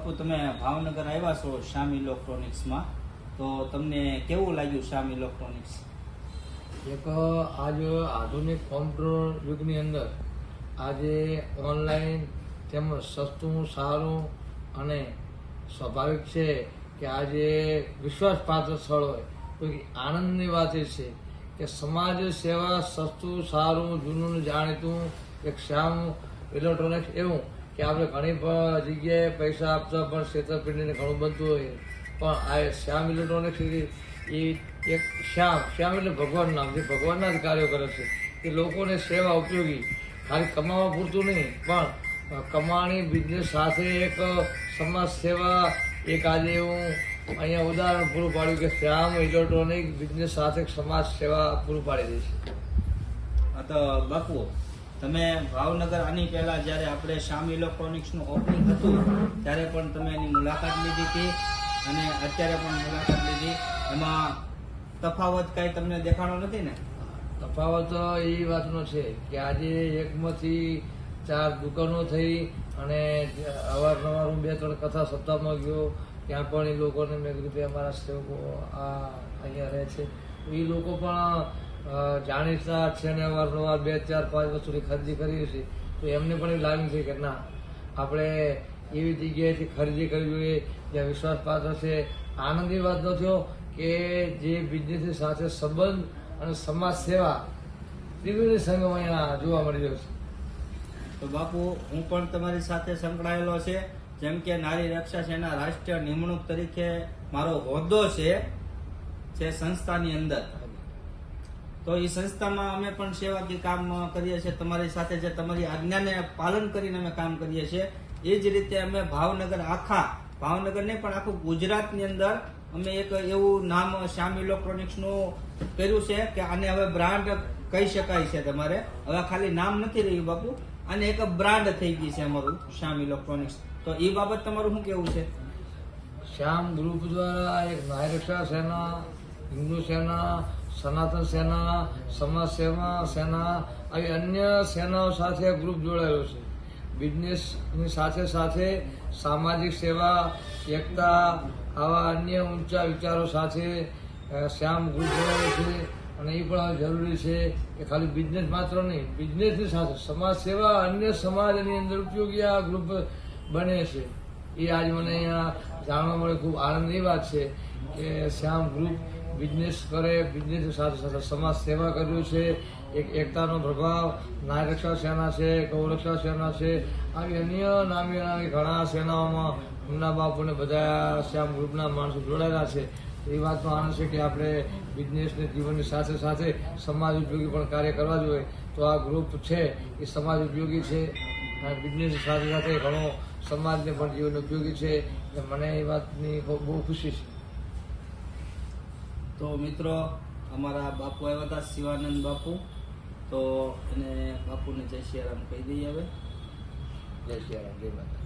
બાપુ તમે ભાવનગર આવ્યા છો શ્યામ ઇલેક્ટ્રોનિક્સમાં, તો તમને કેવું લાગ્યું શ્યામ ઇલેક્ટ્રોનિક્સ? એક આજ આધુનિક કોમ્પ્યુટર યુગની અંદર આજે ઓનલાઈન તેમજ સસ્તું, સારું અને સ્વાભાવિક છે કે આજે વિશ્વાસપાત્ર સ્થળ હોય તો આનંદની વાત એ છે કે સમાજ સેવા સસ્તું, સારું, જૂનું જાણીતું એક શ્યામ ઇલેક્ટ્રોનિક્સ એવું કે આપણે ઘણી જગ્યાએ પૈસા આપતા પણ છેતરપિંડીને ઘણું બનતું હોય, પણ આ શ્યામ ઇલેક્ટ્રોનિક્સ એ એક શ્યામ એટલે ભગવાન નામ, જે ભગવાનના જ કાર્યો કરે છે કે લોકોને સેવા ઉપયોગી, ખાલી કમાવા પૂરતું નહીં પણ કમાણી બિઝનેસ સાથે એક સમાજ સેવા. એક આજે હું અહીંયા ઉદાહરણ પૂરું પાડ્યું કે શ્યામ ઇલેક્ટ્રોનિક બિઝનેસ સાથે સમાજ સેવા પૂરું પાડી દે છે. તો બાપુ તમે ભાવનગર આની પહેલા જ્યારે આપણે શ્યામ ઇલેક્ટ્રોનિક્સનું ઓપનિંગ હતું ત્યારે પણ તમે એની મુલાકાત લીધી હતી અને અત્યારે પણ મુલાકાત લીધી, એમાં તફાવત કાંઈ તમને દેખાણો નથી ને? તફાવત એ વાતનો છે કે આજે એકમાંથી 4 દુકાનો થઈ અને અવારનવાર હું 2-3 કથા સપ્તાહમાં ગયો, ત્યાં પણ એ લોકોને મેં કીધું કે અમારા સેવકો આ અહીંયા રહે છે, એ લોકો પણ જાણીતા છે ને અવારનવાર 2-4-5 વસ્તુની ખરીદી કરીએ છીએ, તો એમને પણ એવી લાગણી છે કે ના આપણે એવી જગ્યાએથી ખરીદી કરવી જોઈએ જ્યાં વિશ્વાસપાત્ર છે. આનંદની વાત ન થયો કે જે બિઝનેસની સાથે સંબંધ અને સમાજ સેવા ત્રિવેણી સંગમ અહીંયા જોવા મળી રહ્યો છે. તો બાપુ હું પણ તમારી સાથે સંકળાયેલો છે, જેમ કે નારી રક્ષા સેના રાષ્ટ્રીય નિમણૂક તરીકે મારો હોદ્દો છે સંસ્થાની અંદર. તો એ સંસ્થામાં અમે પણ સેવાકીય કામ કરીએ છીએ, તમારી સાથે જે તમારી આજ્ઞાને પાલન કરીને અમે કામ કરીએ છીએ. એ જ રીતે અમે ભાવનગર નહીં પણ આખું ગુજરાતની અંદર અમે એક એવું નામ શ્યામ ઇલેક્ટ્રોનિક્સનું કર્યું છે કે આને હવે બ્રાન્ડ કહી શકાય છે. તમારે હવે ખાલી નામ નથી રહ્યું બાપુ, અને એક બ્રાન્ડ થઈ ગઈ છે અમારું શ્યામ ઇલેક્ટ્રોનિક્સ. તો એ બાબત તમારું શું કેવું છે? શ્યામ ગ્રુપ દ્વારા એક નારી રક્ષા સેના, હિન્દુ સેના, સનાતન સેના, સમાજ સેવા સેના આવી અન્ય સેનાઓ સાથે ગ્રુપ જોડાયેલો છે. બિઝનેસની સાથે સાથે સામાજિક સેવા, એકતા આવા અન્ય ઊંચા વિચારો સાથે શ્યામ ગ્રુપ જોડાયેલો છે. અને એ પણ જરૂરી છે કે ખાલી બિઝનેસ માત્ર નહીં, બિઝનેસની સાથે સમાજ સેવા, અન્ય સમાજની અંદર ઉપયોગી આ ગ્રુપ બને છે. એ આજ મને અહીંયા જાણવા મળે, ખૂબ આનંદની વાત છે કે શ્યામ ગ્રુપ બિઝનેસ કરે, બિઝનેસની સાથે સાથે સમાજ સેવા કર્યું છે. એક એકતાનો પ્રભાવ, નારી રક્ષા સેના છે, ગૌરક્ષા સેના છે, આવી અન્ય નામી ઘણા સેનાઓમાં એમના બાપુને બધા શ્યામ ગ્રુપના માણસો જોડાયેલા છે. એ વાતનો આનંદ છે કે આપણે બિઝનેસને જીવનની સાથે સાથે સમાજ ઉપયોગી પણ કાર્ય કરવા જોઈએ. તો આ ગ્રુપ છે એ સમાજ ઉપયોગી છે, બિઝનેસની સાથે સાથે ઘણો સમાજને પણ જીવન ઉપયોગી છે. મને એ વાતની બહુ ખુશી છે. તો મિત્રો અમારા બાપુ આવ્યા હતા, શિવાનંદ બાપુ, તો એને બાપુને જય સિયારામ કહી દઈએ. હવે જય સિયારામ, જય માતા.